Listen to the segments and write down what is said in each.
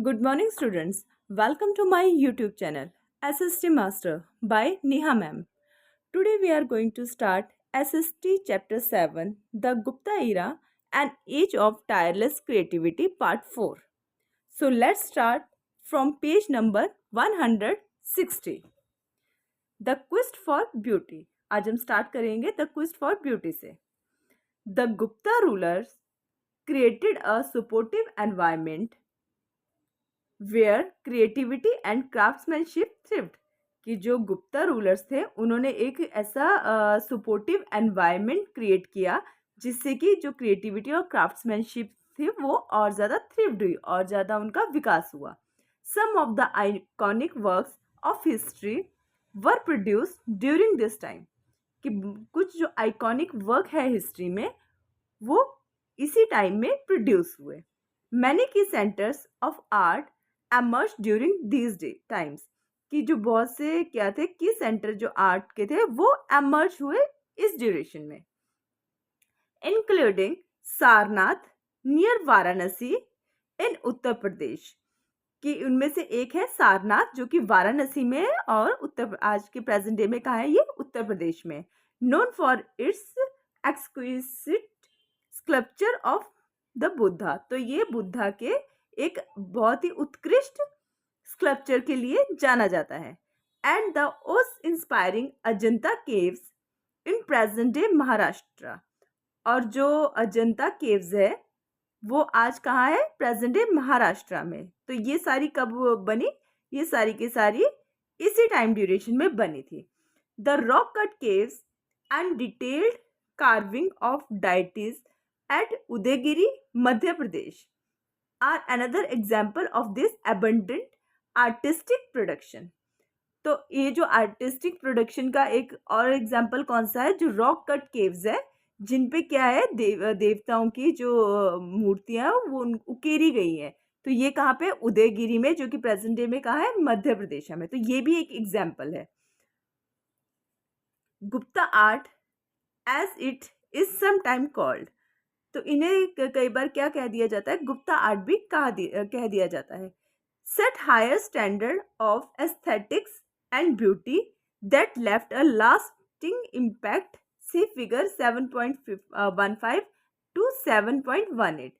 Good morning, students. Welcome to my YouTube channel, SST Master by Neha Ma'am. Today we are going to start SST Chapter 7, The Gupta Era, An Age of Tireless Creativity, Part 4. So let's start from page number 160. The Quest for Beauty. आज हम start करेंगे the quest for beauty से. The Gupta rulers created a supportive environment where creativity and craftsmanship thrived. कि जो Gupta rulers थे उन्होंने एक ऐसा सपोर्टिव एनवायरनमेंट क्रिएट किया जिससे कि जो क्रिएटिविटी और क्राफ्ट्समैनशिप थी वो और ज़्यादा थ्रिव्ड हुई और ज़्यादा उनका विकास हुआ. Some of the iconic works of history were produced during this time. कि कुछ जो आइकॉनिक वर्क है हिस्ट्री में वो इसी टाइम में प्रोड्यूस हुए. मैनी की centres of art emerge during these times. कि जो बहुत से क्या थे की सेंटर जो आर्ट के थे वो एमर्ज हुए इस ड्यूरेशन में. इंक्लूडिंग सारनाथ नियर वाराणसी इन उत्तर प्रदेश. कि उनमें से एक है सारनाथ जो कि वाराणसी में है और उत्तर आज के प्रेजेंट डे में कहाँ है ये उत्तर प्रदेश में. Known for its exquisite sculpture of the Buddha. तो ये बुद्धा के एक बहुत ही उत्कृष्ट स्कल्पचर के लिए जाना जाता है. एंड द ओस inspiring Ajanta caves in present day Maharashtra. और जो अजंता केव्स है वो आज कहाँ है प्रेजेंट डे महाराष्ट्र में. तो ये सारी कब बनी? ये सारी की सारी इसी टाइम ड्यूरेशन में बनी थी. The rock cut caves and detailed carving of deities at Udayagiri Madhya Pradesh are another example of this abundant artistic production. तो ये जो आर्टिस्टिक प्रोडक्शन का एक और एग्जाम्पल कौन सा है? जो रॉक कट केव्स है जिन पे क्या है देवताओं की जो मूर्तियां वो उकेरी गई हैं. तो ये कहाँ पे? उदयगिरी में, जो कि प्रेजेंट डे में कहाँ है? मध्य प्रदेश में. तो ये भी एक एग्जाम्पल है. Gupta art as it is some time called. तो इन्हें कई बार क्या कह दिया जाता है? गुप्ता आर्ट भी कह दिया जाता है. Set higher standard of aesthetics and beauty that left a lasting impact. See figure 7.15 to 7.18.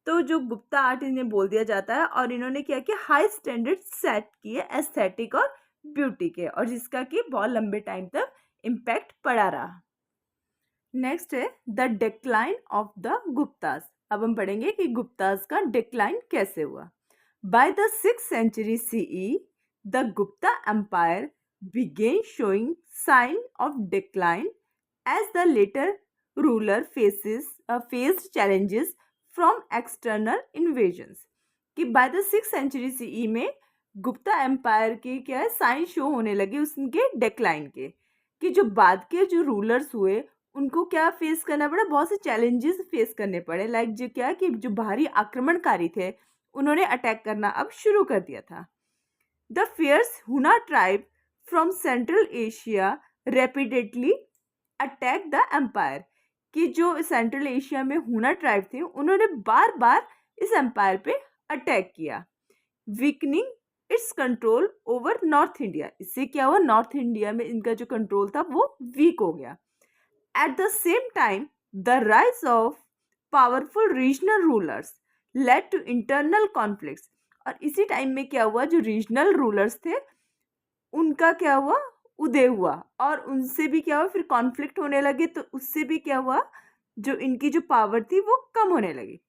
तो जो गुप्ता आर्ट इन्हें बोल दिया जाता है और इन्होंने क्या किया? हाई स्टैंडर्ड सेट किए एस्थेटिक और ब्यूटी के और जिसका कि बहुत लंबे टाइम तक इम्पैक्ट पड़ा रहा. नेक्स्ट है the decline of the Guptas. अब हम पढ़ेंगे कि गुप्तास का डिक्लाइन कैसे हुआ. By the 6th century CE the Gupta empire began showing sign of decline as the later ruler faced challenges from external invasions. कि by the 6th century CE में Gupta empire के क्या है साइन शो होने लगे उसके डिक्लाइन के. कि जो बाद के जो रूलर्स हुए उनको क्या फेस करना पड़ा? बहुत से चैलेंजेस फेस करने पड़े. लाइक जो क्या कि जो बाहरी आक्रमणकारी थे उन्होंने अटैक करना अब शुरू कर दिया था. The fierce Huna tribe from central Asia repeatedly attack the empire. कि जो सेंट्रल एशिया में हुना ट्राइब थे उन्होंने बार बार इस एम्पायर पे अटैक किया. Weakening it's control over north India. इससे क्या हुआ? नॉर्थ इंडिया में इनका जो कंट्रोल था वो वीक हो गया. At the same time the rise of powerful regional rulers led to internal conflicts. और इसी टाइम में क्या हुआ? जो रीजनल रूलर्स थे उनका क्या हुआ? उदय हुआ और उनसे भी क्या हुआ? फिर कॉन्फ्लिक्ट होने लगे. तो उससे भी क्या हुआ? जो इनकी जो पावर थी वो कम होने लगी.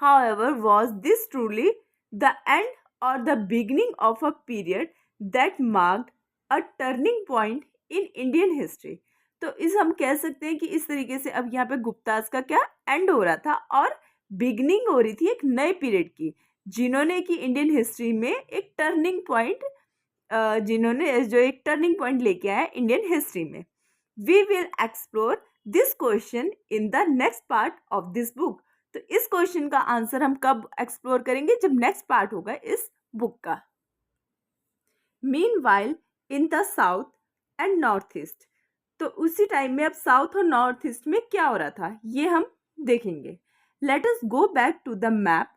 However, was this truly the end or the beginning of a period that marked a turning point in Indian history? तो इस हम कह सकते हैं कि इस तरीके से अब यहाँ पे गुप्तास का क्या एंड हो रहा था और बिगनिंग हो रही थी एक नए पीरियड की जिन्होंने कि इंडियन हिस्ट्री में एक टर्निंग पॉइंट जिन्होंने जो एक टर्निंग पॉइंट लेके आया इंडियन हिस्ट्री में. We will explore this question in the next part of this book. तो इस क्वेश्चन का आंसर हम कब एक्सप्लोर करेंगे? जब नेक्स्ट पार्ट होगा इस बुक का. Meanwhile in the south and north east. तो उसी टाइम में अब साउथ और नॉर्थ ईस्ट में क्या हो रहा था ये हम देखेंगे. Let us go back to the map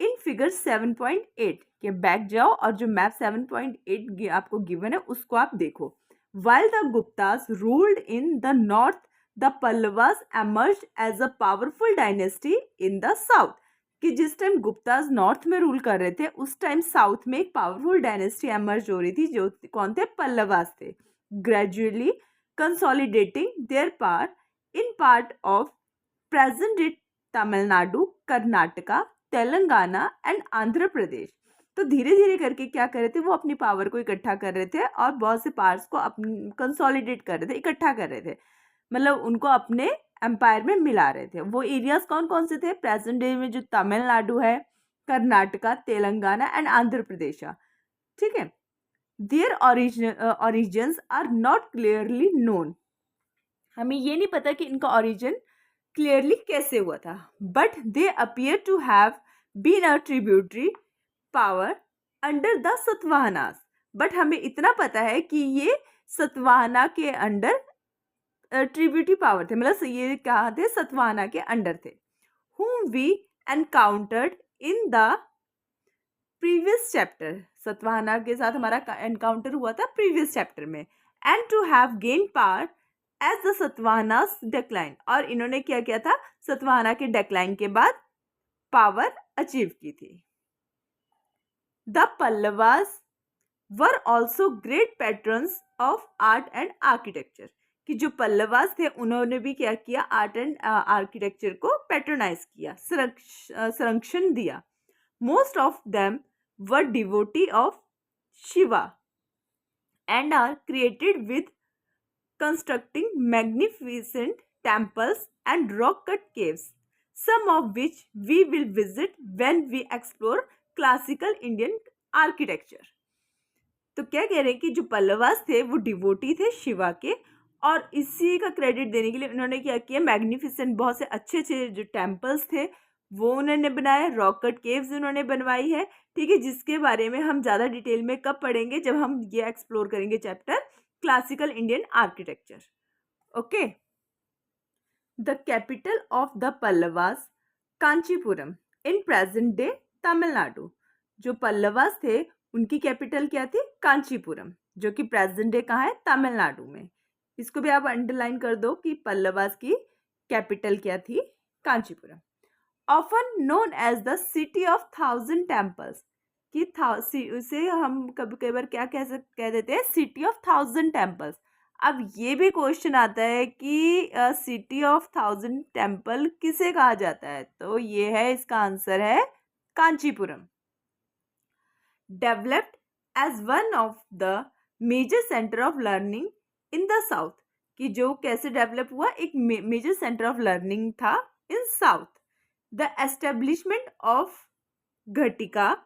in figure 7.8 के बैक जाओ और जो मैप 7.8 आपको गिवन है उसको आप देखो. While the Guptas ruled in the north, the Pallavas emerged as a powerful dynasty in the south. कि जिस टाइम गुप्ताज नॉर्थ में रूल कर रहे थे उस टाइम साउथ में एक पावरफुल डायनेस्टी एमर्ज हो रही थी जो कौन थे? पल्लवास थे. Gradually consolidating their power in part of present day Tamil Nadu, Karnataka, Telangana and Andhra Pradesh. तो धीरे धीरे करके क्या कर रहे थे? वो अपनी पावर को इकट्ठा कर रहे थे और बहुत से पार्ट्स को कंसोलिडेट कर रहे थे, इकट्ठा कर रहे थे, मतलब उनको अपने एम्पायर में मिला रहे थे. वो एरियाज कौन कौन से थे? प्रेजेंट डे में जो तमिलनाडु है, कर्नाटका, तेलंगाना एंड आंध्र प्रदेश. ठीक है. Their origins are not clearly known. हमें ये नहीं पता कि इनका ओरिजिन क्लियरली कैसे हुआ था. But they appear to have been a tributary power under the Satavahanas. But हमें इतना पता है कि ये सतवाहना के अंडर ट्रिब्यूटरी पावर थे, मतलब ये कहाँ थे? सतवाहना के अंडर थे. whom we encountered in the previous chapter. Satavahana के साथ हमारा एनकाउंटर हुआ था प्रीवियस चैप्टर में. and to have gained power as the Satavahanas decline. और इन्होंने क्या किया था? सतवाहना के डेक्लाइन के बाद पावर अचीव की थी. The Pallavas were also great patrons of art and architecture. कि जो पल्लवास थे उन्होंने भी क्या किया? आर्ट एंड आर्किटेक्चर को पैट्रोनाइज किया, संरक्षण दिया. Most of them were devotee of Shiva and are created with constructing magnificent temples and rock cut caves, some of which we will visit when we explore classical Indian architecture. तो क्या कह रहे हैं कि जो पल्लवास थे वो डिवोटी थे शिवा के, और इसी का क्रेडिट देने के लिए उन्होंने क्या किया? मैग्निफिसेंट बहुत से अच्छे अच्छे जो टेम्पल्स थे वो उन्होंने बनाए, रॉक कट केव्स उन्होंने बनवाई है. ठीक है, जिसके बारे में हम ज़्यादा डिटेल में कब पढ़ेंगे? जब हम ये एक्सप्लोर करेंगे chapter classical Indian architecture. Okay. The capital of the Pallavas Kanchipuram in present day Tamil Nadu. जो पल्लवास थे उनकी कैपिटल क्या थी? कांचीपुरम, जो कि प्रेजेंट डे कहाँ है? तमिलनाडु में. इसको भी आप अंडरलाइन कर दो कि पल्लवास की कैपिटल क्या थी? Kanchipuram. Often known as the city of 1000 temples. कि उसे हम कई बार क्या कह देते हैं? City of 1000 temples. अब ये भी क्वेश्चन आता है कि सिटी ऑफ 1000 टेम्पल किसे कहा जाता है? तो ये है, इसका आंसर है Kanchipuram. Developed as one of the major centre of learning in the south. कि जो कैसे डेवलप हुआ? एक मेजर सेंटर ऑफ लर्निंग था in south. The establishment of ghatika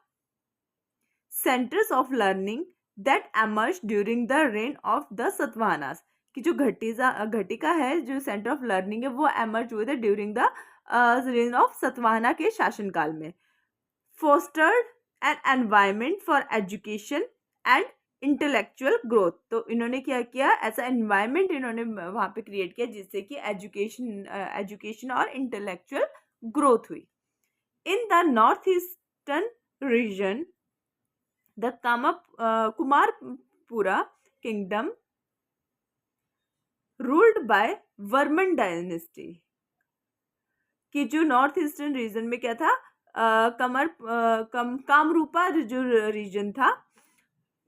centres of learning that emerge during the reign of the Satavahanas. कि जो घटिका है, जो सेंटर ऑफ लर्निंग है, वो एमर्ज हुए थे during the reign of Satavahana के शासनकाल में. Fostered an environment for education and intellectual growth. तो इन्होंने क्या किया? ऐसा एनवायरमेंट इन्होंने वहाँ पे क्रिएट किया जिससे कि एजुकेशन और इंटेलेक्चुअल ग्रोथ हुई. In the north eastern region the Kumarapura kingdom ruled by Varman dynasty. कि जो नॉर्थ ईस्टर्न रीजन में क्या था? कामरूपा जो रीजन था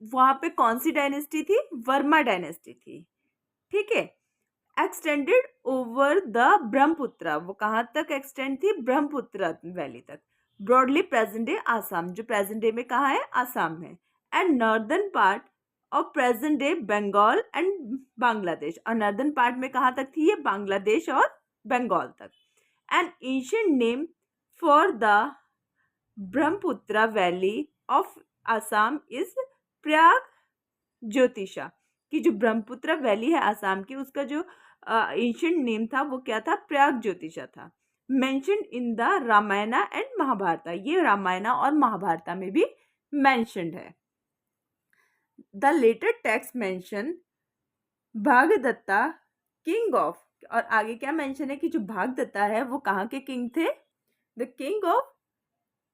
वहाँ पे कौन सी डायनेस्टी थी? वर्मा डायनेस्टी थी. ठीक है. Extended over the Brahmaputra. वो कहाँ तक एक्सटेंड थी? ब्रह्मपुत्र वैली तक. Broadly present day Assam. जो प्रेजेंट डे में कहाँ है? आसाम में. And northern part of present day Bengal and Bangladesh. और नॉर्दर्न पार्ट में कहाँ तक थी ये? बांग्लादेश और बंगाल तक. An ancient name for the Brahmaputra valley of Assam is Prayag Jyotisha. कि जो ब्रह्मपुत्र वैली है आसाम की, उसका जो एंशिएंट नेम था वो क्या था? प्रयाग ज्योतिषा था. Mentioned in the Ramayana and Mahabharata. ये रामायण और महाभारत में भी मेंशन्ड है. The latter text mention Bhagadatta king of. और आगे क्या मेंशन है कि जो भागदत्ता है वो कहाँ के किंग थे? The king of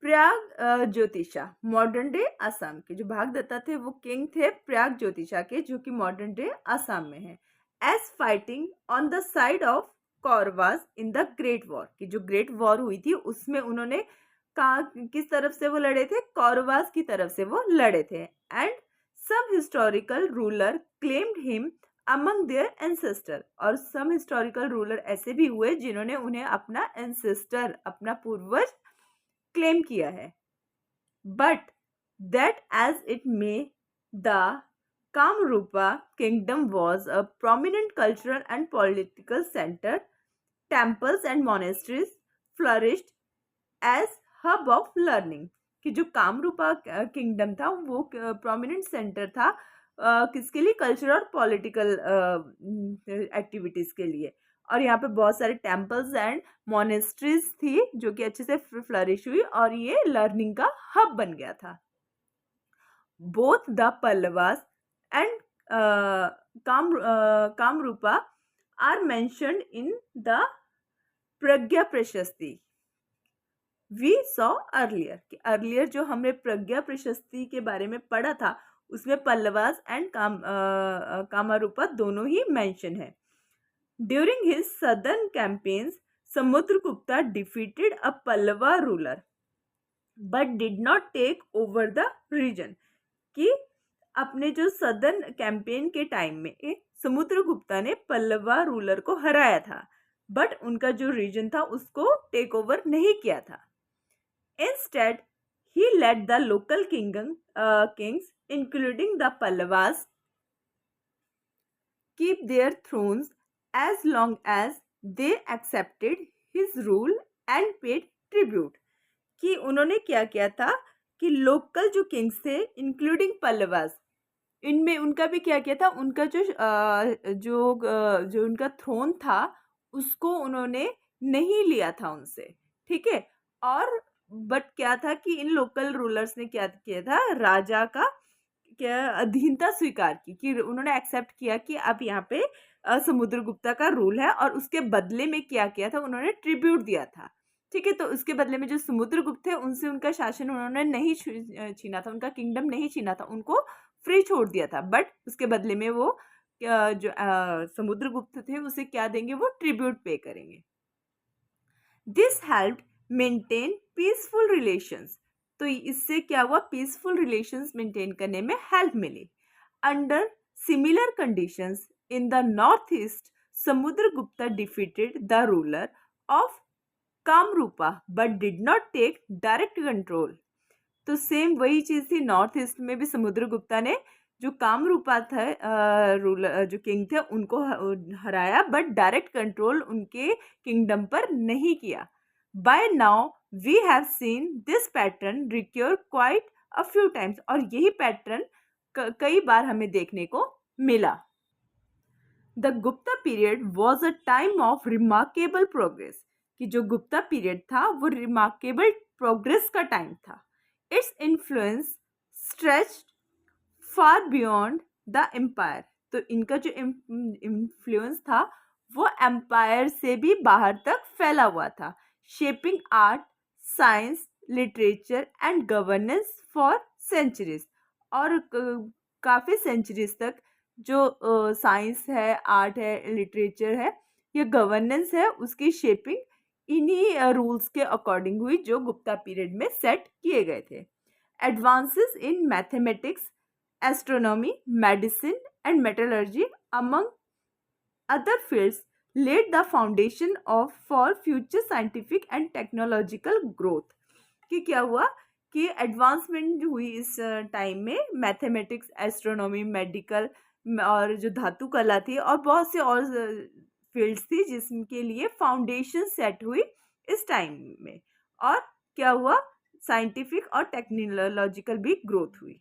Prayag Jyotisha modern day Assam के जो भागदत्ता थे वो किंग थे प्रयाग ज्योतिषा के, जो कि मॉडर्न डे असम में है। As fighting on the side of Kauravas in the great war, की जो ग्रेट वॉर हुई थी उसमें उन्होंने कहा किस तरफ से वो लड़े थे, कौरवास की तरफ से वो लड़े थे। And some historical ruler claimed him among their ancestor, और सम हिस्टोरिकल रूलर ऐसे भी हुए जिन्होंने उन्हें अपना एंसेस्टर, अपना पूर्वज क्लेम किया है। But that as it may, the Kamarupa kingdom was a prominent cultural and political centre. Temples and monasteries flourished as hub of learning, कि जो कामरूपा किंगडम था वो प्रोमिनेंट सेंटर था किसके लिए, कल्चर और पॉलिटिकल एक्टिविटीज के लिए। और यहाँ पे बहुत सारे टेम्पल्स एंड मोनेस्ट्रीज थी जो कि अच्छे से फ्लरिश हुई और ये लर्निंग का हब बन गया था। Both the Pallavas and Kamarupa are mentioned in the Pragya Prashasti we saw earlier, कि अर्लियर जो हमने प्रज्ञा प्रशस्ति के बारे में पढ़ा था उसमें पल्लवास एंड कामरूपा दोनों ही मेंशन है। During his southern campaigns Samudragupta defeated a Pallava ruler but did not take over the region, कि अपने जो सदर्न कैंपेन के टाइम में समुद्रगुप्ता ने पल्लवा रूलर को हराया था, बट उनका जो रीजन था उसको टेक ओवर नहीं किया था। Instead, he let the local kings, including the Pallavas, keep their thrones as long as they accepted his rule and paid tribute. कि उन्होंने क्या किया था कि लोकल जो किंग्स थे इंक्लूडिंग पल्लवास, इनमें उनका भी क्या किया था, उनका जो उनका थ्रोन था उसको उन्होंने नहीं लिया था उनसे, ठीक है। और बट क्या था कि इन लोकल रूलर्स ने क्या किया था, राजा का क्या अधीनता स्वीकार की, कि उन्होंने एक्सेप्ट किया कि अब यहाँ पे समुद्रगुप्ता का रूल है, और उसके बदले में क्या किया था, उन्होंने ट्रिब्यूट दिया था, ठीक है। तो उसके बदले में जो समुद्रगुप्त थे उनसे उनका शासन उन्होंने नहीं छीना था, उनका किंगडम नहीं छीना था, उनको फ्री छोड़ दिया था। बट उसके बदले में वो जो समुद्रगुप्त थे उसे क्या देंगे, वो ट्रिब्यूट पे करेंगे। This helped maintain peaceful relations, तो इससे क्या हुआ, पीसफुल रिलेशंस मेंटेन करने में हेल्प मिली। Under similar conditions in the north east Samudragupta defeated the ruler of Kamarupa but did not take direct control. तो सेम वही चीज थी, नॉर्थ ईस्ट में भी समुद्रगुप्ता ने जो कामरूपा था रूलर जो किंग थे उनको हराया, बट डायरेक्ट कंट्रोल उनके किंगडम पर नहीं किया। By now we have seen this pattern recur quite a few times, और यही पैटर्न कई बार हमें देखने को मिला। The Gupta period was a time of remarkable progress, कि जो गुप्ता पीरियड था वो रिमार्केबल प्रोग्रेस का टाइम था। Its influence stretched far beyond the empire, तो इनका जो इन्फ्लुएंस था वो एम्पायर से भी बाहर तक फैला हुआ था। Shaping art, science, literature and governance for centuries, और काफ़ी सेंचुरीज तक जो साइंस है, आर्ट है, लिटरेचर है या गवर्नेंस है, उसकी शेपिंग इन्हीं रूल्स के अकॉर्डिंग हुई जो गुप्ता पीरियड में सेट किए गए थे। Advances in mathematics, astronomy, medicine and metallurgy among other fields laid the foundation of for future scientific and technological growth, कि क्या हुआ कि एडवांसमेंट जो हुई इस टाइम में, मैथमेटिक्स, एस्ट्रोनॉमी, मेडिकल और जो धातु कला थी और बहुत से और फील्ड्स थी जिसके लिए फाउंडेशन सेट हुई इस टाइम में, और क्या हुआ, साइंटिफिक और टेक्नोलॉजिकल भी ग्रोथ हुई।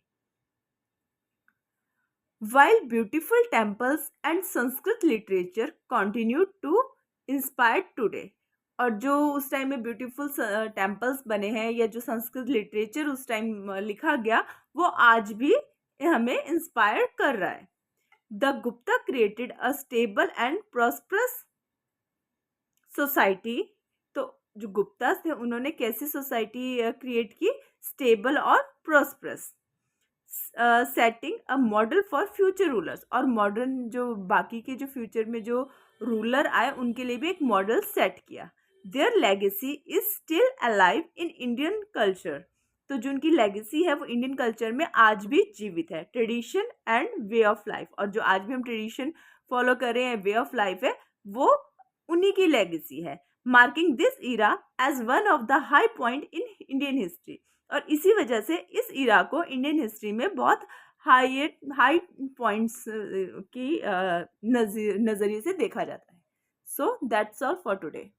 While beautiful temples and Sanskrit literature continue to inspire today, और जो उस टाइम में ब्यूटीफुल टेम्पल्स बने हैं या जो संस्कृत लिटरेचर उस टाइम लिखा गया वो आज भी हमें इंस्पायर कर रहा है। The Gupta created a stable and prosperous society, तो जो गुप्तास थे उन्होंने कैसी सोसाइटी क्रिएट की, स्टेबल और prosperous, setting a model for future rulers, और मॉडर्न जो बाकी के जो फ्यूचर में जो रूलर आए उनके लिए भी एक मॉडल सेट किया। Their legacy is still alive in Indian culture, तो जो उनकी लेगेसी है वो इंडियन कल्चर में आज भी जीवित है। Tradition and way of life, और जो आज भी हम ट्रेडिशन फॉलो कर रहे हैं, वे ऑफ लाइफ है, वो उन्हीं की लेगेसी है। Marking this era as one of the high point in Indian history, और इसी वजह से इस इरा को इंडियन हिस्ट्री में बहुत हाई पॉइंट्स की नजरिए से देखा जाता है। So that's all for today.